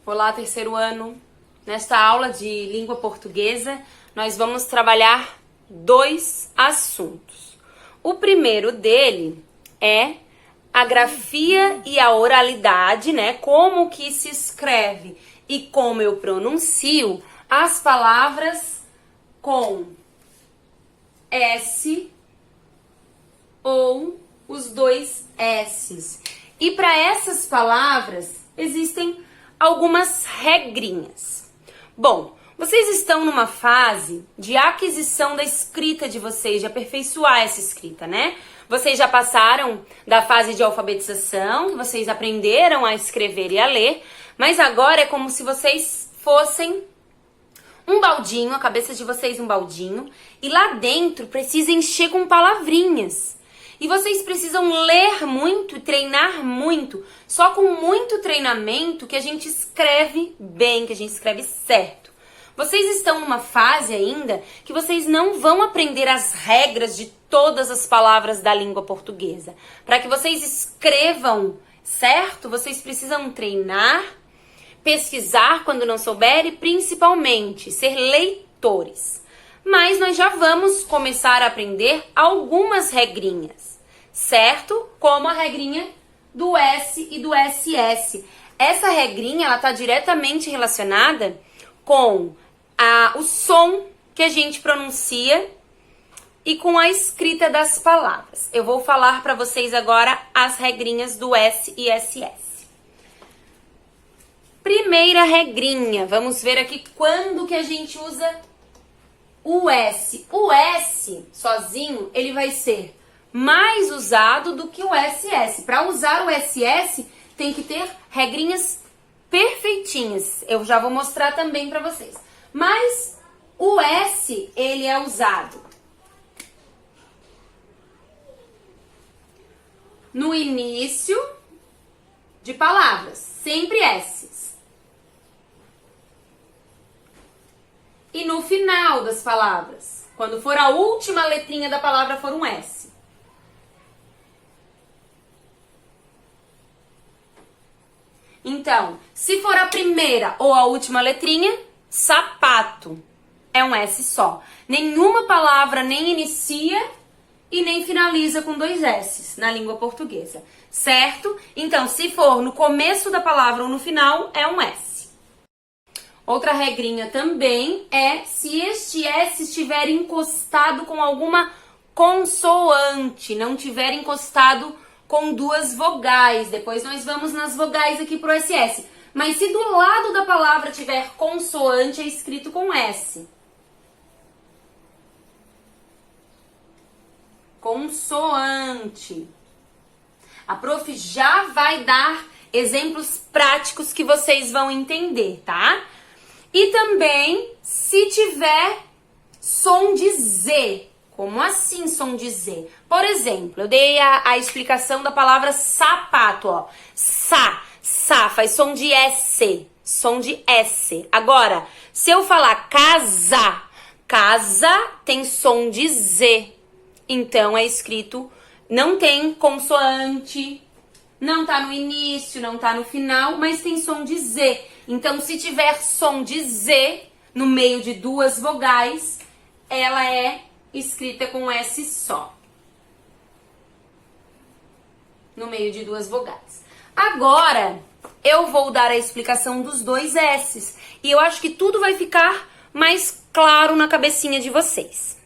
Olá, terceiro ano. Nesta aula de língua portuguesa, nós vamos trabalhar dois assuntos. O primeiro dele é a grafia e a oralidade, né? Como que se escreve e como eu pronuncio as palavras com S ou os dois S's. E para essas palavras existem algumas regrinhas. Bom, vocês estão numa fase de aquisição da escrita de vocês, de aperfeiçoar essa escrita, né? Vocês já passaram da fase de alfabetização, que vocês aprenderam a escrever e a ler, mas agora é como se vocês fossem um baldinho, a cabeça de vocês um baldinho, e lá dentro precisa encher com palavrinhas. E vocês precisam ler muito e treinar muito. Só com muito treinamento que a gente escreve bem, que a gente escreve certo. Vocês estão numa fase ainda que vocês não vão aprender as regras de todas as palavras da língua portuguesa. Para que vocês escrevam certo, vocês precisam treinar, pesquisar quando não souber e principalmente ser leitores. Mas nós já vamos começar a aprender algumas regrinhas, certo? Como a regrinha do S e do SS. Essa regrinha, ela está diretamente relacionada com o som que a gente pronuncia e com a escrita das palavras. Eu vou falar para vocês agora as regrinhas do S e SS. Primeira regrinha, vamos ver aqui quando que a gente usa o S. O S sozinho, ele vai ser mais usado do que o SS. Para usar o SS, tem que ter regrinhas perfeitinhas. Eu já vou mostrar também para vocês. Mas o S, ele é usado no início de palavras, sempre S's. E no final das palavras, quando for a última letrinha da palavra for um S. Então, se for a primeira ou a última letrinha, sapato, é um S só. Nenhuma palavra nem inicia e nem finaliza com dois S's na língua portuguesa, certo? Então, se for no começo da palavra ou no final, é um S. Outra regrinha também é se este S estiver encostado com alguma consoante, não tiver encostado com duas vogais. Depois nós vamos nas vogais aqui pro SS. Mas se do lado da palavra tiver consoante, é escrito com S. Consoante. A prof já vai dar exemplos práticos que vocês vão entender, tá? E também se tiver som de Z. Como assim som de Z? Por exemplo, eu dei a explicação da palavra sapato, ó. Sa, faz som de S, som de S. Agora, se eu falar casa, casa tem som de Z. Então, é escrito, não tem consoante, não tá no início, não tá no final, mas tem som de Z. Então, se tiver som de Z no meio de duas vogais, ela é escrita com S só. No meio de duas vogais. Agora, eu vou dar a explicação dos dois S's. E eu acho que tudo vai ficar mais claro na cabecinha de vocês.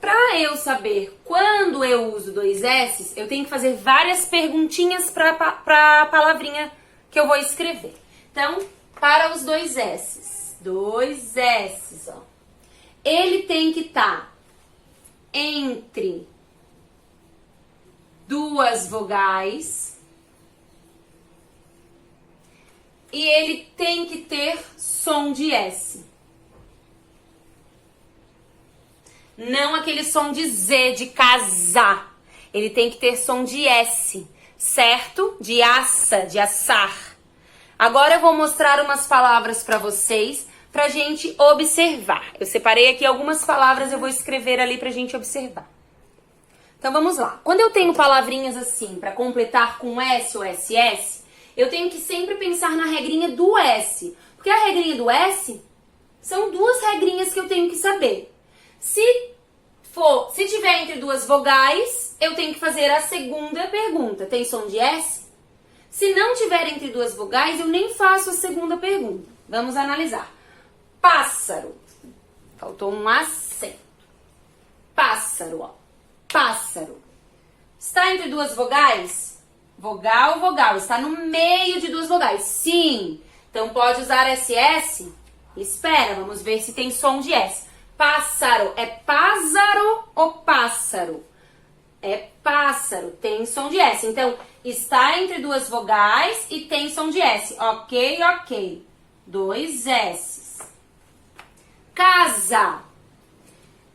Para eu saber quando eu uso dois S's, eu tenho que fazer várias perguntinhas para a palavrinha que eu vou escrever. Então, para os dois S's. Dois S's, ó. Ele tem que estar entre duas vogais e ele tem que ter som de S. Não aquele som de Z, de casar. Ele tem que ter som de S, certo? De assa, de assar. Agora eu vou mostrar umas palavras para vocês, pra gente observar. Eu separei aqui algumas palavras, eu vou escrever ali pra gente observar. Então vamos lá. Quando eu tenho palavrinhas assim, para completar com S ou SS, eu tenho que sempre pensar na regrinha do S. Porque a regrinha do S são duas regrinhas que eu tenho que saber. Se tiver entre duas vogais, eu tenho que fazer a segunda pergunta. Tem som de S? Se não tiver entre duas vogais, eu nem faço a segunda pergunta. Vamos analisar. Pássaro. Faltou um acento. Pássaro, ó. Pássaro. Está entre duas vogais? Vogal, vogal. Está no meio de duas vogais? Sim. Então pode usar SS? Espera, vamos ver se tem som de S. Pássaro. É pássaro ou pássaro? É pássaro. Tem som de S. Então, está entre duas vogais e tem som de S. Ok, ok. Dois S's. Casa.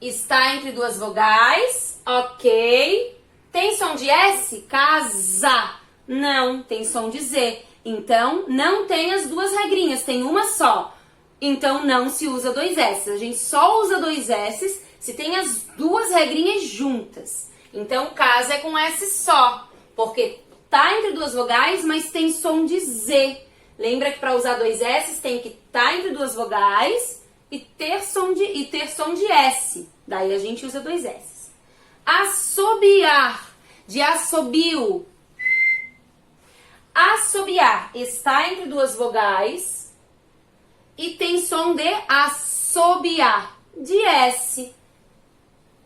Está entre duas vogais. Ok. Tem som de S? Casa. Não, tem som de Z. Então, não tem as duas regrinhas, tem uma só. Então, não se usa dois S. A gente só usa dois S se tem as duas regrinhas juntas. Então, casa é com S só, porque tá entre duas vogais, mas tem som de Z. Lembra que para usar dois S tem que estar entre duas vogais e ter som de S. Daí a gente usa dois S. Assobiar, de assobio. Assobiar está entre duas vogais e tem som de assobiar, de S.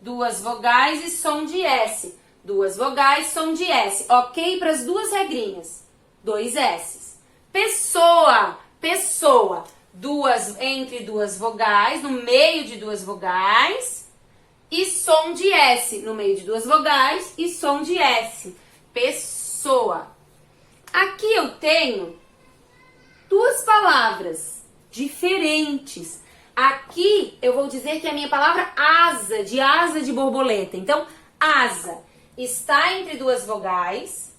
Duas vogais e som de S. Duas vogais, som de S. Ok para as duas regrinhas. Dois S's. Pessoa, pessoa. Entre duas vogais, no meio de duas vogais. E som de S. No meio de duas vogais e som de S. Pessoa. Aqui eu tenho duas palavras diferentes. Aqui eu vou dizer que é a minha palavra asa de borboleta. Então, asa está entre duas vogais,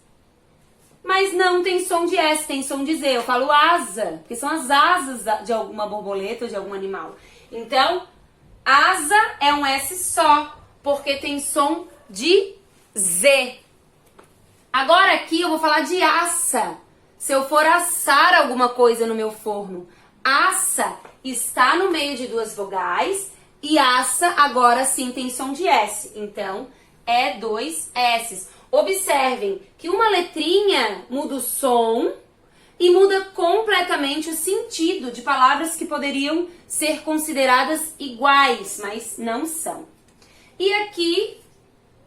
mas não tem som de S, tem som de Z. Eu falo asa, porque são as asas de alguma borboleta ou de algum animal. Então, asa é um S só, porque tem som de Z. Agora aqui eu vou falar de assa. Se eu for assar alguma coisa no meu forno, assa está no meio de duas vogais e assa agora sim tem som de S. Então, é dois S's. Observem que uma letrinha muda o som e muda completamente o sentido de palavras que poderiam ser consideradas iguais, mas não são. E aqui,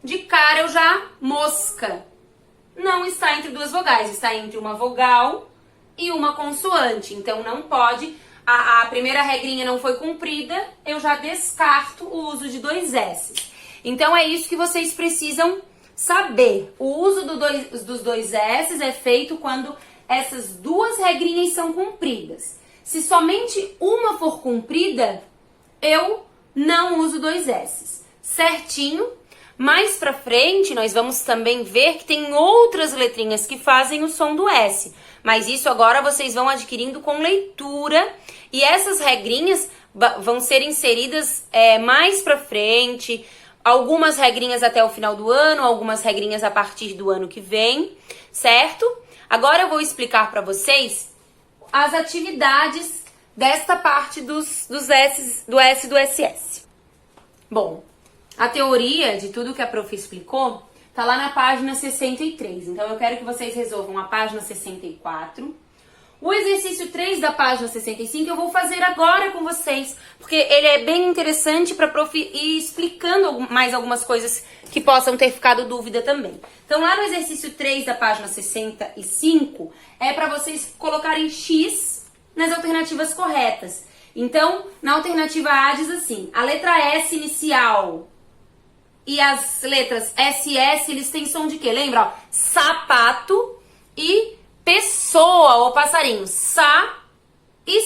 de cara, eu já mosca. Não está entre duas vogais, está entre uma vogal e uma consoante. Então, não pode. A primeira regrinha não foi cumprida, eu já descarto o uso de dois S's. Então, é isso que vocês precisam saber. O uso dos dois S's é feito quando essas duas regrinhas são cumpridas. Se somente uma for cumprida, eu não uso dois S's. Certinho? Mais pra frente, nós vamos também ver que tem outras letrinhas que fazem o som do S. Mas isso agora vocês vão adquirindo com leitura. E essas regrinhas vão ser inseridas mais pra frente. Algumas regrinhas até o final do ano, algumas regrinhas a partir do ano que vem, certo? Agora eu vou explicar pra vocês as atividades desta parte do S e do SS. Bom, a teoria de tudo que a prof explicou tá lá na página 63. Então, eu quero que vocês resolvam a página 64. O exercício 3 da página 65 eu vou fazer agora com vocês, porque ele é bem interessante para a prof ir explicando mais algumas coisas que possam ter ficado dúvida também. Então, lá no exercício 3 da página 65, é para vocês colocarem X nas alternativas corretas. Então, na alternativa A diz assim, a letra S inicial e as letras SS, eles têm som de quê? Lembra? Ó, sapato e pessoa ou passarinho. Sa e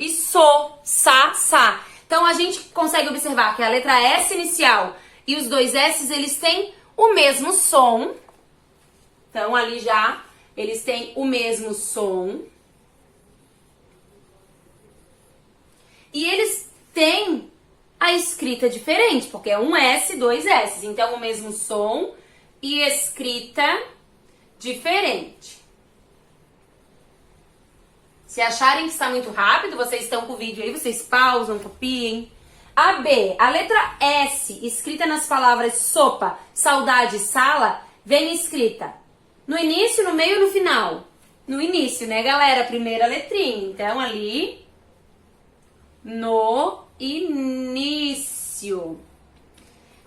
so. Sa, sa. Então, a gente consegue observar que a letra S inicial e os dois S's, eles têm o mesmo som. Então, ali já, eles têm o mesmo som. E eles têm a escrita diferente, porque é um S, dois S. Então, o mesmo som e escrita diferente. Se acharem que está muito rápido, vocês estão com o vídeo aí, vocês pausam, copiem. A B, a letra S, escrita nas palavras sopa, saudade, sala, vem escrita no início, no meio e no final. No início, né, galera? Primeira letrinha. Então, ali, no início.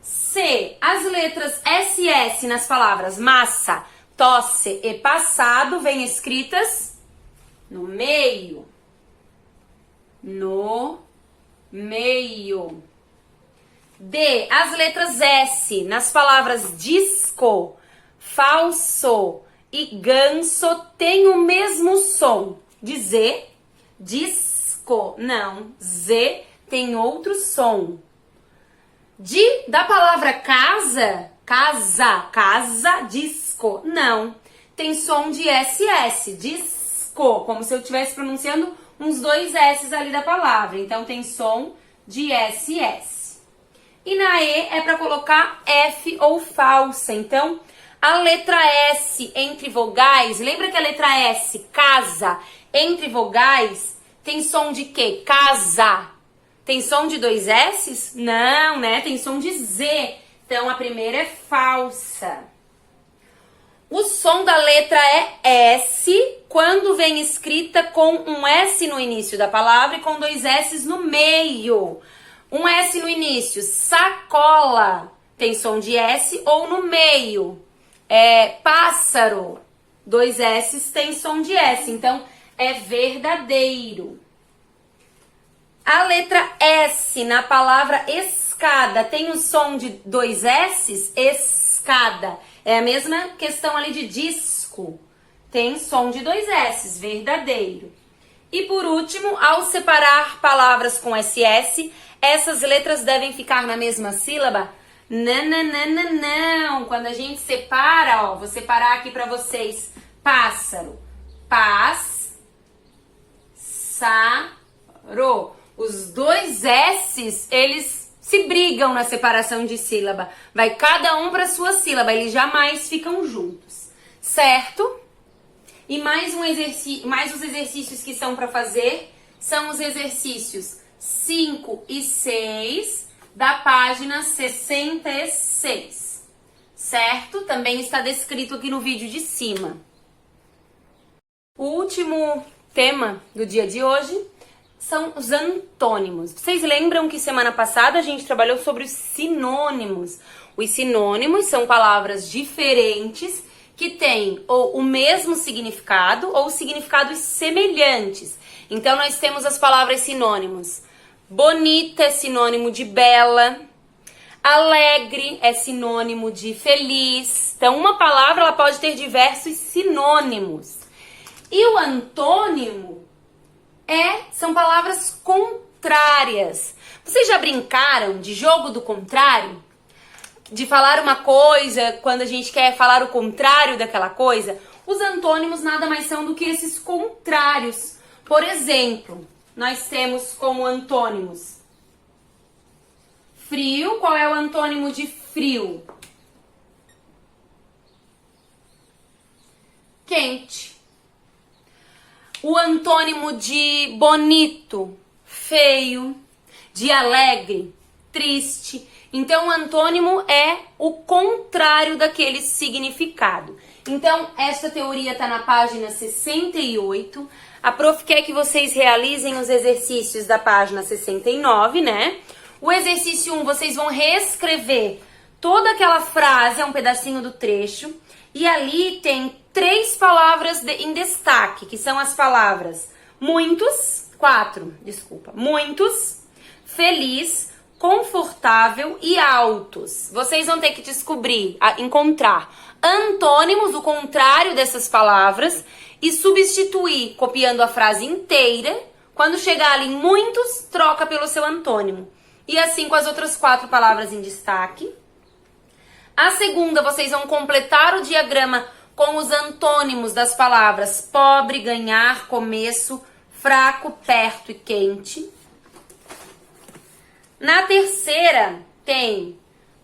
C, as letras SS nas palavras massa, tosse e passado, vêm escritas no meio. No meio. D, as letras S nas palavras disco, falso e ganso têm o mesmo som. De Z, disco, não. Z tem outro som. Da palavra casa, disco, não. Tem som de SS, disco, como se eu estivesse pronunciando uns 2 S ali da palavra. Então, tem som de SS. E na E é para colocar F ou falsa. Então, a letra S entre vogais, lembra que a letra S, casa, entre vogais, tem som de quê? Casa. Tem som de 2 S's? Não, né? Tem som de Z. Então, a primeira é falsa. O som da letra é S quando vem escrita com um S no início da palavra e com 2 S's no meio. Um S no início, sacola, tem som de S ou no meio. Pássaro, 2 S's tem som de S. Então, é verdadeiro. A letra S na palavra escada tem o som de 2 S's? Escada. É a mesma questão ali de disco. Tem som de 2 S's, verdadeiro. E por último, ao separar palavras com SS, essas letras devem ficar na mesma sílaba? Não. Quando a gente separa, ó, vou separar aqui pra vocês. Pássaro. Pássaro. Os 2 S's, eles se brigam na separação de sílaba. Vai cada um para sua sílaba, eles jamais ficam juntos, certo? E mais os exercícios que são para fazer são os exercícios 5 e 6 da página 66, certo? Também está descrito aqui no vídeo de cima. O último tema do dia de hoje são os antônimos. Vocês lembram que semana passada a gente trabalhou sobre os sinônimos? Os sinônimos são palavras diferentes que têm ou o mesmo significado ou significados semelhantes. Então, nós temos as palavras sinônimos. Bonita é sinônimo de bela. Alegre é sinônimo de feliz. Então, uma palavra ela pode ter diversos sinônimos. E o antônimo são palavras contrárias. Vocês já brincaram de jogo do contrário? De falar uma coisa quando a gente quer falar o contrário daquela coisa? Os antônimos nada mais são do que esses contrários. Por exemplo, nós temos como antônimos frio. Qual é o antônimo de frio? Quente. O antônimo de bonito, feio, de alegre, triste. Então, o antônimo é o contrário daquele significado. Então, esta teoria está na página 68. A prof quer que vocês realizem os exercícios da página 69, né? O exercício 1, vocês vão reescrever toda aquela frase, é um pedacinho do trecho. E ali tem 3 palavras em destaque, que são as palavras muitos, feliz, confortável e altos. Vocês vão ter que encontrar antônimos, o contrário dessas palavras, e substituir, copiando a frase inteira. Quando chegar ali em muitos, troca pelo seu antônimo. E assim com as outras 4 palavras em destaque. A segunda, vocês vão completar o diagrama com os antônimos das palavras pobre, ganhar, começo, fraco, perto e quente. Na terceira, tem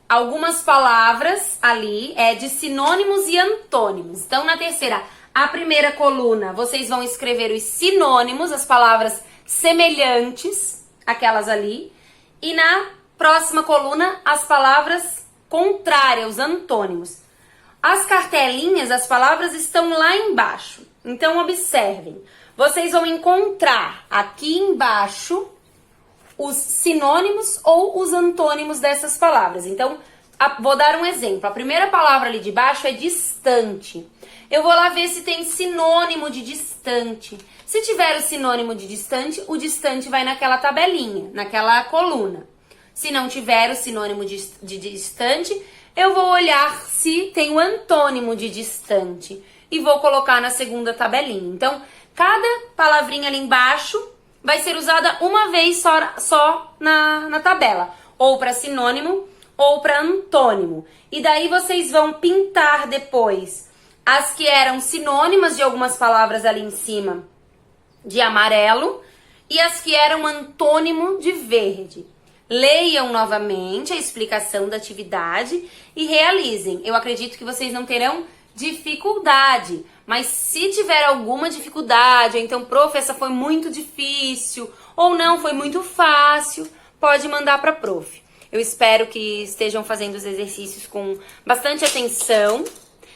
algumas palavras ali, de sinônimos e antônimos. Então, na terceira, A primeira coluna, vocês vão escrever os sinônimos, as palavras semelhantes, aquelas ali. E na próxima coluna, as palavras contrárias, os antônimos. As cartelinhas, as palavras estão lá embaixo. Então, observem. Vocês vão encontrar aqui embaixo os sinônimos ou os antônimos dessas palavras. Então, vou dar um exemplo. A primeira palavra ali de baixo é distante. Eu vou lá ver se tem sinônimo de distante. Se tiver o sinônimo de distante, o distante vai naquela tabelinha, naquela coluna. Se não tiver o sinônimo de distante, eu vou olhar se tem o antônimo de distante e vou colocar na segunda tabelinha. Então, cada palavrinha ali embaixo vai ser usada uma vez só na tabela, ou para sinônimo ou para antônimo. E daí vocês vão pintar depois as que eram sinônimas de algumas palavras ali em cima de amarelo e as que eram antônimo de verde. Leiam novamente a explicação da atividade e realizem. Eu acredito que vocês não terão dificuldade, mas se tiver alguma dificuldade, ou então, prof, essa foi muito difícil, ou não, foi muito fácil, pode mandar para a prof. Eu espero que estejam fazendo os exercícios com bastante atenção,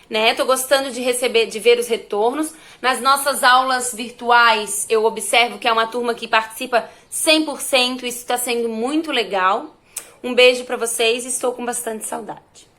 né? Tô gostando de ver os retornos. Nas nossas aulas virtuais, eu observo que é uma turma que participa 100%, isso está sendo muito legal. Um beijo para vocês e estou com bastante saudade.